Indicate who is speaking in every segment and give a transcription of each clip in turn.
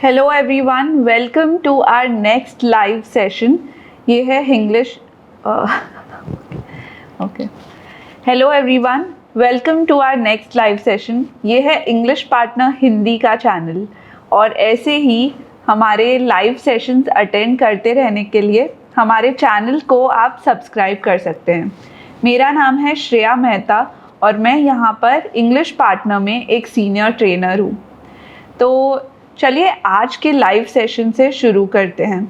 Speaker 1: Hello everyone, welcome to our next live session. ये है English okay. Hello everyone, welcome to our next live session. ये है English partner Hindi का channel और ऐसे ही हमारे लाइव सेशंस अटेंड करते रहने के लिए हमारे चैनल को आप सब्सक्राइब कर सकते हैं। मेरा नाम है श्रेया मेहता और मैं यहाँ पर इंग्लिश पार्टनर में एक सीनियर ट्रेनर हूँ। तो चलिए आज के लाइव सेशन से शुरू करते हैं।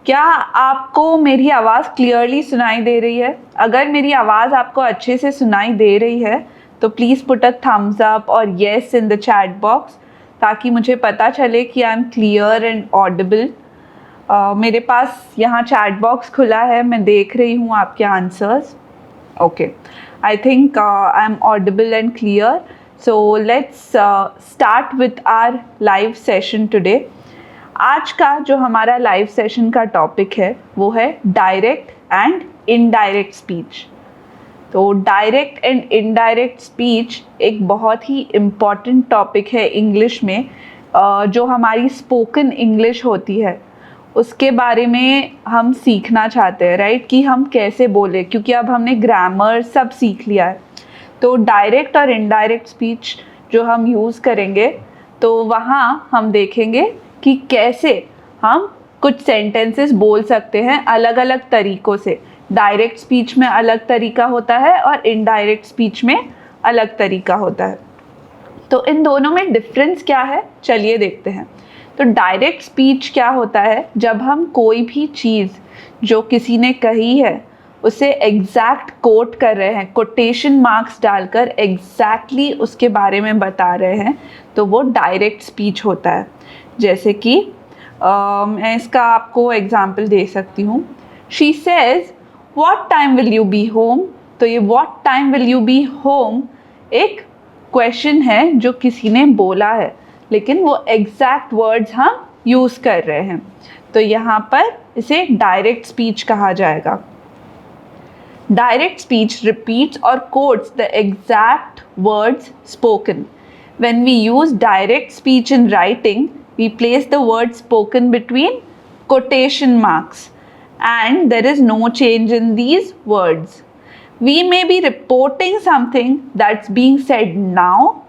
Speaker 1: क्या आपको मेरी आवाज़ क्लियरली सुनाई दे रही है? अगर मेरी आवाज़ आपको अच्छे से सुनाई दे रही है तो please put a thumbs up और yes in the chat box ताकि मुझे पता चले कि I am clear and audible. मेरे पास यहाँ चैट बॉक्स खुला है, मैं देख रही हूँ आपके answers. Okay, I think I am audible and clear. So let's start with our live session today. आज का जो हमारा लाइव सेशन का टॉपिक है वो है डायरेक्ट एंड इनडायरेक्ट स्पीच। तो डायरेक्ट एंड इनडायरेक्ट स्पीच एक बहुत ही इम्पॉर्टेंट टॉपिक है इंग्लिश में। जो हमारी स्पोकन इंग्लिश होती है उसके बारे में हम सीखना चाहते हैं, राइट? कि हम कैसे बोले, क्योंकि अब हमने ग्रामर सब सीख लिया है। तो डायरेक्ट और इनडायरेक्ट स्पीच जो हम यूज़ करेंगे तो वहाँ हम देखेंगे कि कैसे हम कुछ सेंटेंसेस बोल सकते हैं अलग अलग तरीक़ों से। डायरेक्ट स्पीच में अलग तरीका होता है और इनडायरेक्ट स्पीच में अलग तरीका होता है। तो इन दोनों में डिफरेंस क्या है, चलिए देखते हैं। तो डायरेक्ट स्पीच क्या होता है? जब हम कोई भी चीज़ जो किसी ने कही है उसे एग्जैक्ट कोट कर रहे हैं, कोटेशन मार्क्स डालकर एग्जैक्टली उसके बारे में बता रहे हैं, तो वो डायरेक्ट स्पीच होता है। जैसे कि मैं इसका आपको एग्जांपल दे सकती हूँ। She says what time will you be home. तो ये what time will you be home एक क्वेश्चन है जो किसी ने बोला है, लेकिन वो एग्जैक्ट वर्ड्स हम यूज़ कर रहे हैं, तो यहाँ पर इसे डायरेक्ट स्पीच कहा जाएगा। Direct speech repeats or quotes the exact words spoken. When we use direct speech in writing, we place the word spoken between quotation marks and there is no change in these words. We may be reporting something that's being said now,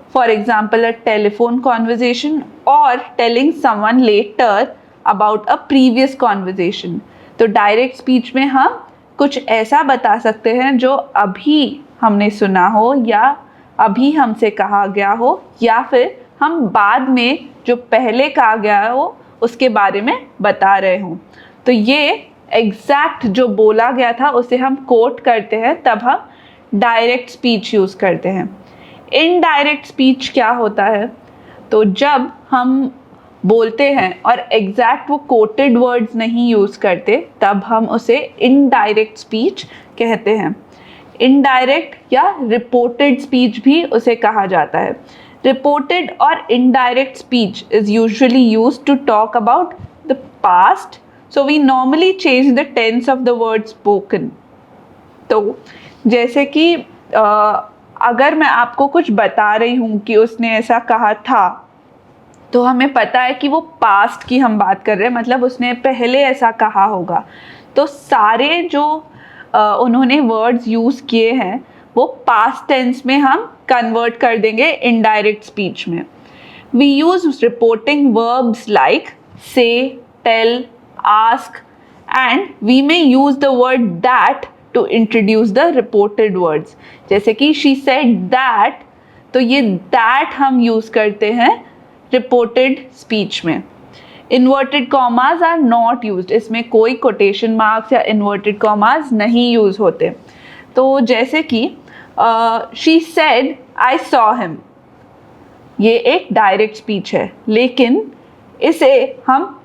Speaker 1: for example, a telephone conversation, or telling someone later about a previous conversation. तो direct speech में हम कुछ ऐसा बता सकते हैं जो अभी हमने सुना हो या अभी हमसे कहा गया हो, या फिर हम बाद में जो पहले कहा गया हो उसके बारे में बता रहे हों। तो ये एग्जैक्ट जो बोला गया था उसे हम कोट करते हैं, तब हम डायरेक्ट स्पीच यूज़ करते हैं। इनडायरेक्ट स्पीच क्या होता है? तो जब हम बोलते हैं और एग्जैक्ट वो कोटेड वर्ड्स नहीं यूज़ करते, तब हम उसे इनडायरेक्ट स्पीच कहते हैं। इनडायरेक्ट या रिपोर्टेड स्पीच भी उसे कहा जाता है। रिपोर्टेड और indirect speech is usually used to talk about the past, so we normally change the tense of the word spoken. तो जैसे कि अगर मैं आपको कुछ बता रही हूँ कि उसने ऐसा कहा था, तो हमें पता है कि वो पास्ट की हम बात कर रहे हैं, मतलब उसने पहले ऐसा कहा होगा। तो सारे जो उन्होंने वर्ड्स यूज़ किए हैं वो पास्ट टेंस में हम कन्वर्ट कर देंगे इनडायरेक्ट स्पीच में। We use reporting verbs like say, tell, ask and we may use the word that to introduce the reported words. जैसे कि शी सेड दैट, तो ये दैट हम यूज़ करते हैं रिपोर्टेड स्पीच में। Inverted commas are not used, इसमें कोई कोटेशन मार्क्स या इन्वर्टेड कॉमाज नहीं यूज़ होते। तो जैसे कि she said I saw him, ये एक डायरेक्ट स्पीच है, लेकिन इसे हम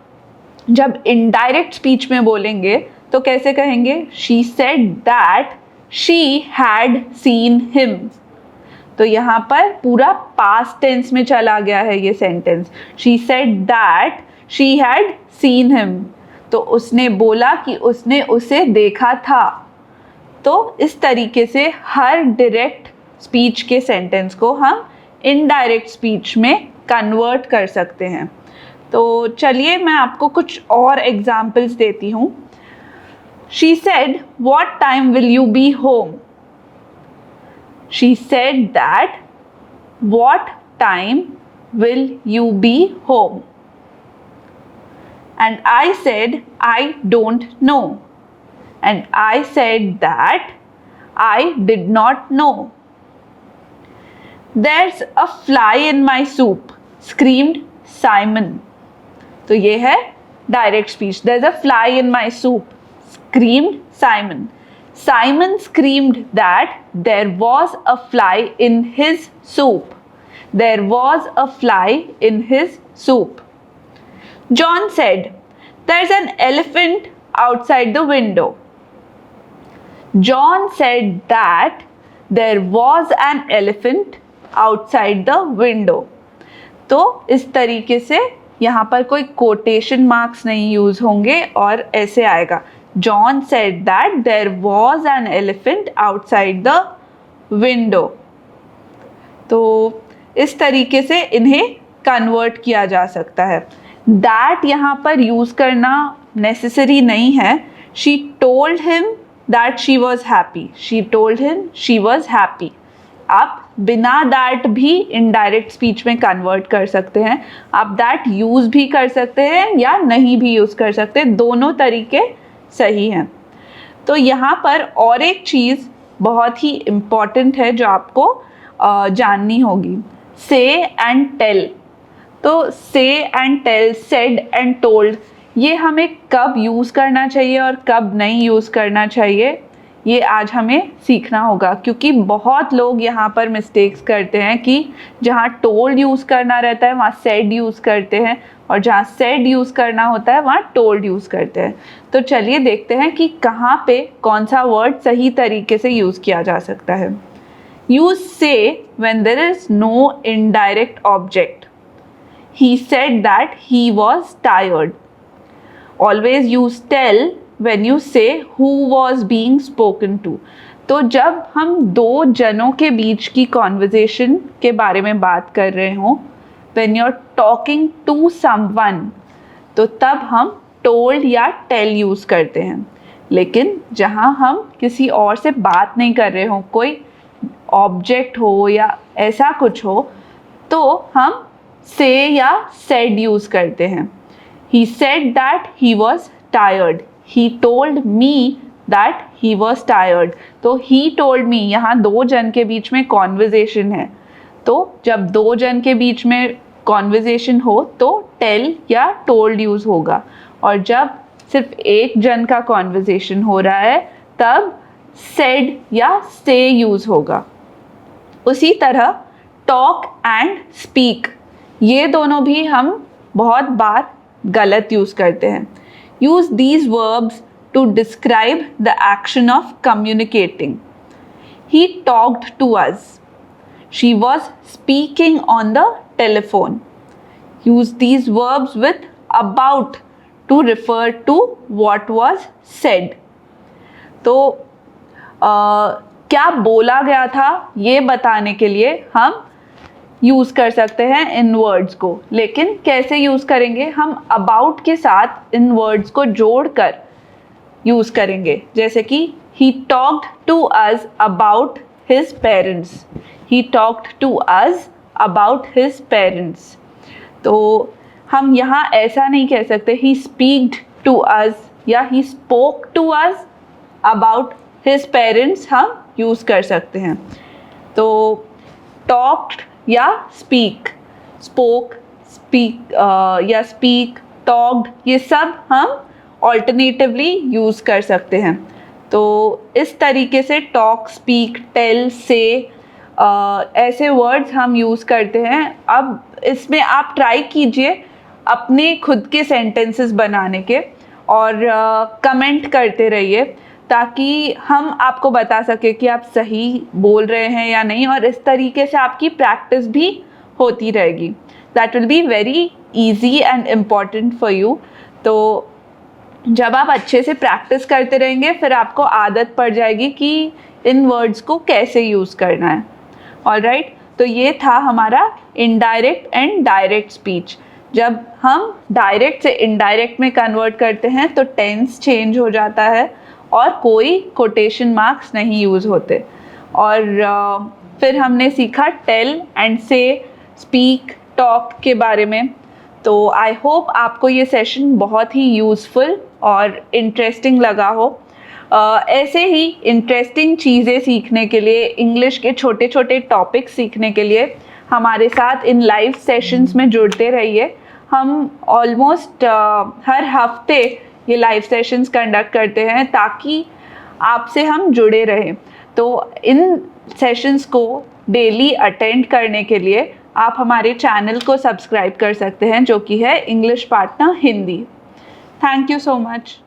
Speaker 1: जब इनडायरेक्ट स्पीच में बोलेंगे तो कैसे कहेंगे? She said that she had seen him. तो यहाँ पर पूरा पास्ट टेंस में चला गया है ये sentence. She said that she had seen him, तो उसने बोला कि उसने उसे देखा था। तो इस तरीके से हर डायरेक्ट स्पीच के सेंटेंस को हम इनडायरेक्ट स्पीच में कन्वर्ट कर सकते हैं। तो चलिए मैं आपको कुछ और एग्जाम्पल्स देती हूँ। She said, "What time will you be home?" She said that, "What time will you be home?" And I said, "I don't know." And I said that I did not know. "There's a fly in my soup," screamed Simon. तो ये है direct speech. There's a fly in my soup, screamed Simon. Simon screamed that there was a fly in his soup. There was a fly in his soup. John said, "There's an elephant outside the window." John said that there was an elephant outside the window. तो इस तरीके से यहाँ पर कोई quotation marks नहीं use होंगे और ऐसे आएगा, John said that there was an elephant outside the window. तो इस तरीके से इन्हें कन्वर्ट किया जा सकता है। That यहाँ पर यूज करना नेसेसरी नहीं है। She told him that she was happy. She told him she was happy. आप बिना that भी इनडायरेक्ट स्पीच में कन्वर्ट कर सकते हैं। आप that यूज भी कर सकते हैं या नहीं भी यूज कर सकते, दोनों तरीके सही हैं। तो यहाँ पर और एक चीज़ बहुत ही इम्पॉर्टेंट है जो आपको जाननी होगी, से एंड टेल। तो say and tell, said and told, ये हमें कब यूज़ करना चाहिए और कब नहीं यूज़ करना चाहिए, ये आज हमें सीखना होगा। क्योंकि बहुत लोग यहाँ पर मिस्टेक्स करते हैं कि जहाँ टोल्ड यूज़ करना रहता है वहाँ सेड यूज़ करते हैं, और जहाँ सेड यूज़ करना होता है वहाँ टोल्ड यूज़ करते हैं। तो चलिए देखते हैं कि कहाँ पे कौन सा वर्ड सही तरीके से यूज़ किया जा सकता है। Use say when there is no indirect object. He said that he was tired. Always use tell when you say who was being spoken to. तो जब हम दो जनों के बीच की कॉन्वर्जेशन के बारे में बात कर रहे हों, when you're talking to someone, तो तब हम told या tell यूज़ करते हैं। लेकिन जहाँ हम किसी और से बात नहीं कर रहे हों, कोई ऑब्जेक्ट हो या ऐसा कुछ हो, तो हम से या said यूज़ करते हैं। He said that he was tired. He told me that he was tired. तो he told me, यहाँ दो जन के बीच में कॉन्वर्जेशन है। तो जब दो जन के बीच में कॉन्वर्जेशन हो तो tell या told यूज़ होगा, और जब सिर्फ एक जन का कॉन्वर्जेशन हो रहा है तब said या say यूज़ होगा। उसी तरह talk and speak, ये दोनों भी हम बहुत बार गलत यूज़ करते हैं। Use these verbs to describe the action of communicating. He talked to us. She was speaking on the telephone. Use these verbs with about to refer to what was said. तो क्या बोला गया था ये बताने के लिए हम यूज़ कर सकते हैं इन वर्ड्स को। लेकिन कैसे यूज़ करेंगे, हम अबाउट के साथ इन वर्ड्स को जोड़कर यूज़ करेंगे। जैसे कि he talked to us about his parents. He talked to us about his parents. तो हम यहाँ ऐसा नहीं कह सकते ही स्पीक्ड टू अस या he spoke to us about his parents, हम यूज़ कर सकते हैं। तो टॉक्ड या स्पीक, स्पोक, स्पीक या स्पीक, टॉक्ड, ये सब हम ऑल्टरनेटिवली यूज़ कर सकते हैं। तो इस तरीके से टॉक, स्पीक, टेल, से ऐसे वर्ड्स हम यूज़ करते हैं। अब इसमें आप ट्राई कीजिए अपने खुद के सेंटेंसेस बनाने के, और कमेंट करते रहिए ताकि हम आपको बता सके कि आप सही बोल रहे हैं या नहीं, और इस तरीके से आपकी प्रैक्टिस भी होती रहेगी। That will be very easy and important for you. तो जब आप अच्छे से प्रैक्टिस करते रहेंगे फिर आपको आदत पड़ जाएगी कि इन वर्ड्स को कैसे यूज़ करना है। ऑलराइट, तो ये था हमारा इनडायरेक्ट एंड डायरेक्ट स्पीच। जब हम डायरेक्ट से इनडायरेक्ट में कन्वर्ट करते हैं तो टेंस चेंज हो जाता है और कोई कोटेशन मार्क्स नहीं यूज़ होते। और फिर हमने सीखा टेल एंड से, स्पीक, टॉक के बारे में। तो आई होप आपको ये सेशन बहुत ही यूज़फुल और इंटरेस्टिंग लगा हो। ऐसे ही इंटरेस्टिंग चीज़ें सीखने के लिए, इंग्लिश के छोटे छोटे टॉपिक्स सीखने के लिए हमारे साथ इन लाइव सेशंस में जुड़ते रहिए। हम ऑलमोस्ट हर हफ्ते ये लाइव सेशंस कंडक्ट करते हैं ताकि आपसे हम जुड़े रहें। तो इन सेशंस को डेली अटेंड करने के लिए आप हमारे चैनल को सब्सक्राइब कर सकते हैं, जो कि है English partner Hindi. Thank you so much.